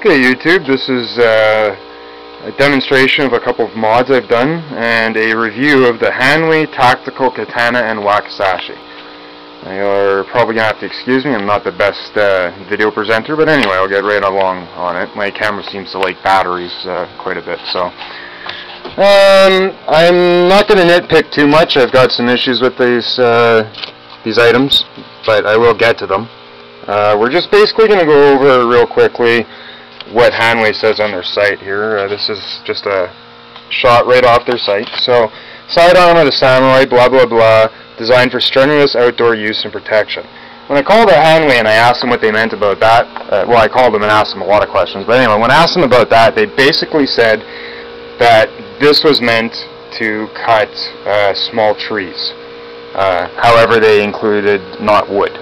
Okay, YouTube, this is a demonstration of a couple of mods I've done and a review of the Hanwei Tactical Katana and Wakizashi. You're probably going to have to excuse me, I'm not the best video presenter, but anyway, I'll get right along on it. My camera seems to like batteries quite a bit, so... I'm not going to nitpick too much. I've got some issues with these items, but I will get to them. We're just basically going to go over real quickly what Hanwei says on their site here. This is just a shot right off their site. So, sidearm of the samurai, blah blah blah, designed for strenuous outdoor use and protection. When I called Hanwei and I asked them what they meant about that, well, I called them and asked them a lot of questions, but anyway, when I asked them about that, they basically said that this was meant to cut small trees. However, they included not wood.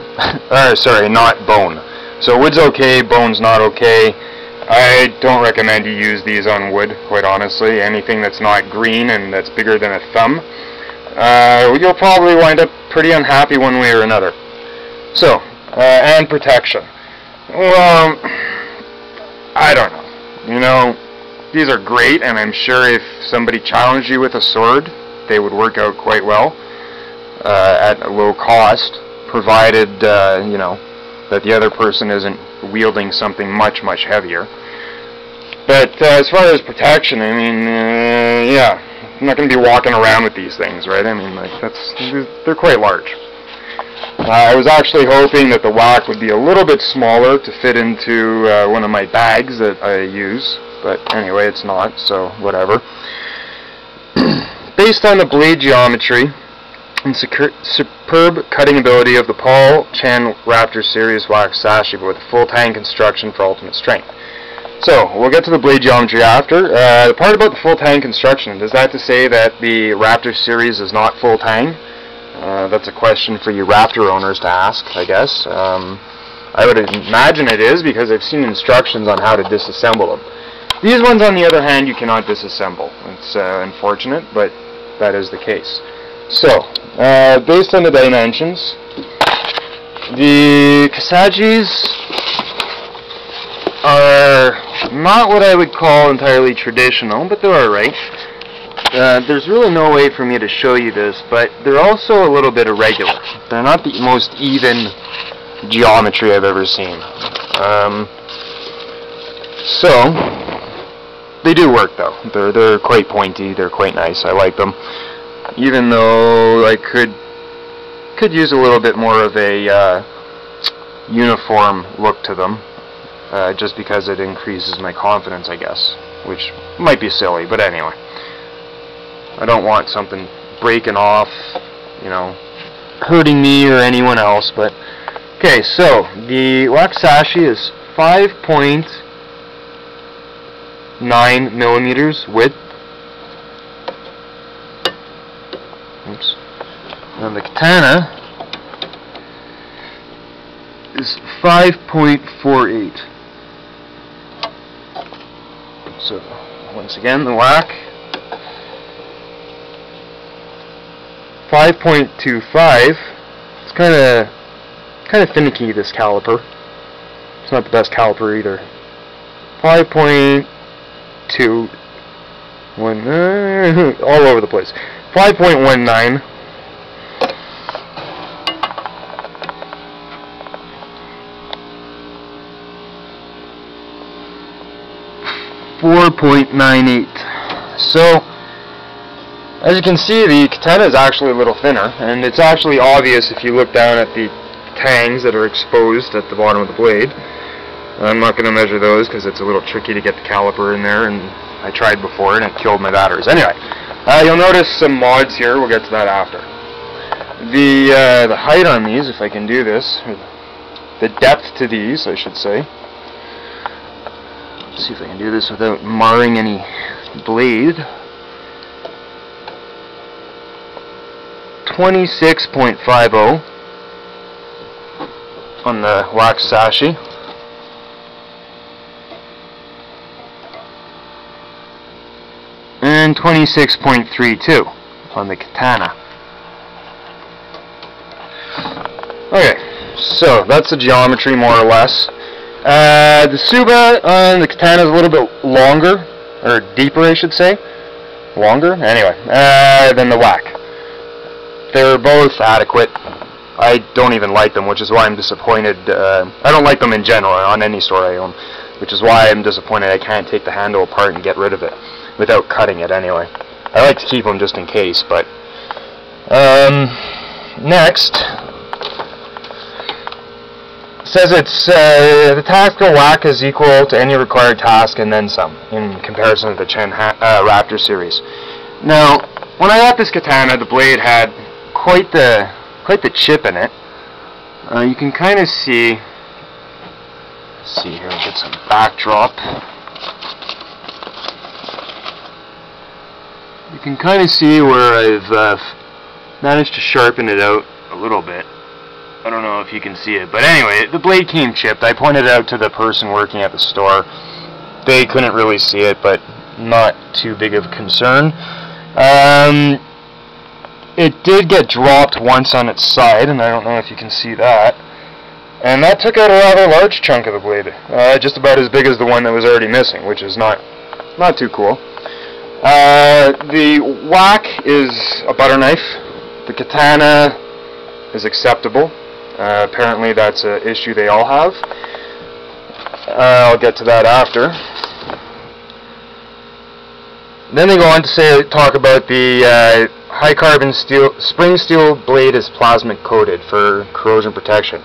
Sorry, not bone. So wood's okay, bone's not okay. I don't recommend you use these on wood, quite honestly. Anything that's not green and that's bigger than a thumb, you'll probably wind up pretty unhappy one way or another. So, and protection. Well, I don't know. You know, these are great, and I'm sure if somebody challenged you with a sword, they would work out quite well at a low cost, provided, you know, that the other person isn't wielding something much, much heavier. But as far as protection, I mean, yeah, I'm not going to be walking around with these things, right? I mean, like, they're quite large. I was actually hoping that the whack would be a little bit smaller to fit into one of my bags that I use, but anyway, it's not, so whatever. Based on the blade geometry and superb cutting ability of the Paul Chan Raptor Series Wakizashi, but with a full tang construction for ultimate strength. So, we'll get to the blade geometry after. The part about the full tang construction, is that to say that the Raptor Series is not full tang? That's a question for you Raptor owners to ask, I guess. I would imagine it is, because I've seen instructions on how to disassemble them. These ones, on the other hand, you cannot disassemble. It's unfortunate, but that is the case. So, based on the dimensions, the Kissakis are not what I would call entirely traditional, but they're alright. There's really no way for me to show you this, but they're also a little bit irregular. They're not the most even geometry I've ever seen. So, they do work though. They're quite pointy, they're quite nice, I like them. Even though I could use a little bit more of a uniform look to them, just because it increases my confidence, I guess, which might be silly, but anyway. I don't want something breaking off, you know, hurting me or anyone else, but... Okay, so, the Wakizashi is 5.9 millimeters width. Oops. And the Katana is 5.48. So, once again, the whack, 5.25. It's kind of finicky, this caliper. It's not the best caliper either. 5.2. All over the place. 5.19. .98. So, as you can see, the katana is actually a little thinner, and it's actually obvious if you look down at the tangs that are exposed at the bottom of the blade. I'm not going to measure those because it's a little tricky to get the caliper in there, and I tried before and it killed my batteries. Anyway, you'll notice some mods here. We'll get to that after. The height on these, if I can do this, or the depth to these, I should say. Let's see if I can do this without marring any blade. 26.50 on the Wakizashi. And 26.32 on the Katana. Okay, so that's the geometry more or less. The Tsuba on the katana is a little bit longer, or deeper I should say. Longer? Anyway, than the whack. They're both adequate. I don't even like them, which is why I'm disappointed. I don't like them in general on any sword I own, which is why I'm disappointed I can't take the handle apart and get rid of it without cutting it anyway. I like to keep them just in case, but next says it's the tactical whack is equal to any required task and then some in comparison to the Chen Raptor series. Now, when I got this katana, the blade had quite the chip in it. You can kind of see. Let's see here, get some backdrop. You can kind of see where I've managed to sharpen it out a little bit. I don't know if you can see it, but anyway, the blade came chipped. I pointed it out to the person working at the store. They couldn't really see it, but not too big of a concern. It did get dropped once on its side, and I don't know if you can see that. And that took out a rather large chunk of the blade, just about as big as the one that was already missing, which is not too cool. The whack is a butter knife. The katana is acceptable. Apparently that's an issue they all have. I'll get to that after. Then they go on to talk about the high carbon spring steel blade is plasma coated for corrosion protection.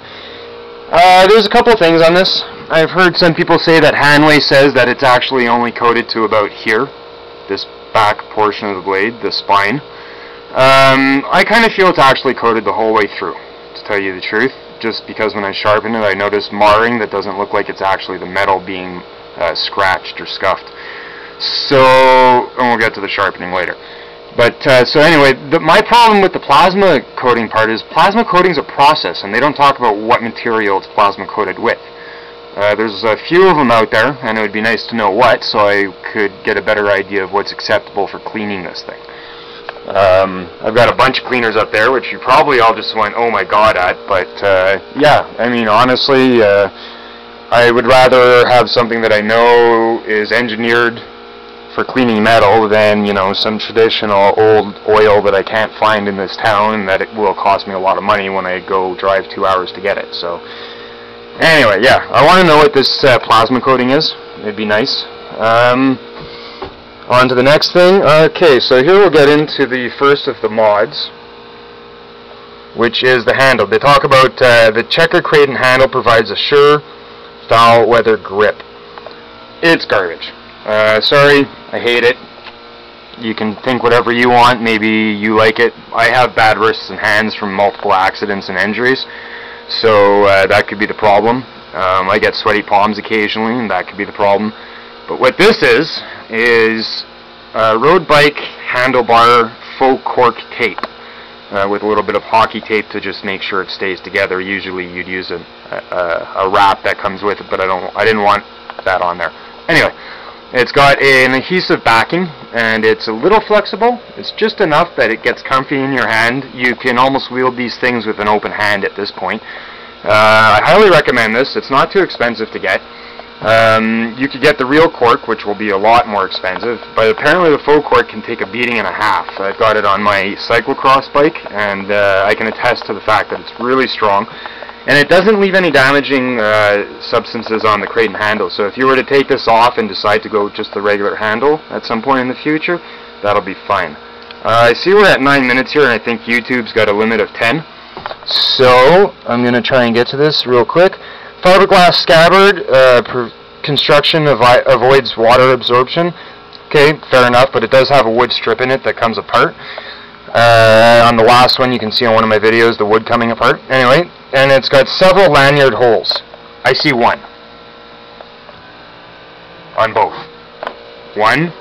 There's a couple of things on this. I've heard some people say that Hanwei says that it's actually only coated to about here, this back portion of the blade, the spine. I kind of feel it's actually coated the whole way through, to tell you the truth, just because when I sharpen it I noticed marring that doesn't look like it's actually the metal being scratched or scuffed. So, and we'll get to the sharpening later. But, so anyway, my problem with the plasma coating part is plasma coating is a process, and they don't talk about what material it's plasma coated with. There's a few of them out there, and it would be nice to know what, so I could get a better idea of what's acceptable for cleaning this thing. I've got a bunch of cleaners up there, which you probably all just went, oh my god, at, but, yeah, I mean, honestly, I would rather have something that I know is engineered for cleaning metal than, you know, some traditional old oil that I can't find in this town and that it will cost me a lot of money when I go drive 2 hours to get it. So anyway, yeah, I want to know what this plasma coating is. It'd be nice. On to the next thing. Okay, so here we'll get into the first of the mods, which is the handle. They talk about the checker Creighton handle provides a sure foul weather grip. It's garbage. Sorry, I hate it. You can think whatever you want, maybe you like it. I have bad wrists and hands from multiple accidents and injuries, so that could be the problem. I get sweaty palms occasionally, and that could be the problem. But what this is road bike handlebar faux cork tape with a little bit of hockey tape to just make sure it stays together. Usually you'd use a wrap that comes with it, but I didn't want that on there. Anyway, it's got an adhesive backing, and it's a little flexible. It's just enough that it gets comfy in your hand. You can almost wield these things with an open hand at this point. I highly recommend this. It's not too expensive to get. You could get the real cork, which will be a lot more expensive, but apparently the faux cork can take a beating and a half. I've got it on my cyclocross bike, and I can attest to the fact that it's really strong. And it doesn't leave any damaging substances on the Creighton handle, so if you were to take this off and decide to go with just the regular handle at some point in the future, that'll be fine. I see we're at 9 minutes here, and I think YouTube's got a limit of 10. So, I'm going to try and get to this real quick. Fiberglass scabbard, construction avoids water absorption. Okay, fair enough, but it does have a wood strip in it that comes apart. On the last one, you can see on one of my videos the wood coming apart. Anyway, and it's got several lanyard holes. I see one. On both. One.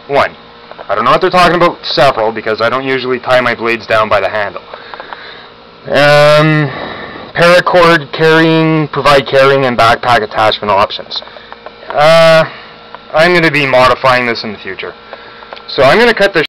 I don't know what they're talking about several, because I don't usually tie my blades down by the handle. Paracord provide carrying and backpack attachment options. I'm going to be modifying this in the future. So I'm going to cut this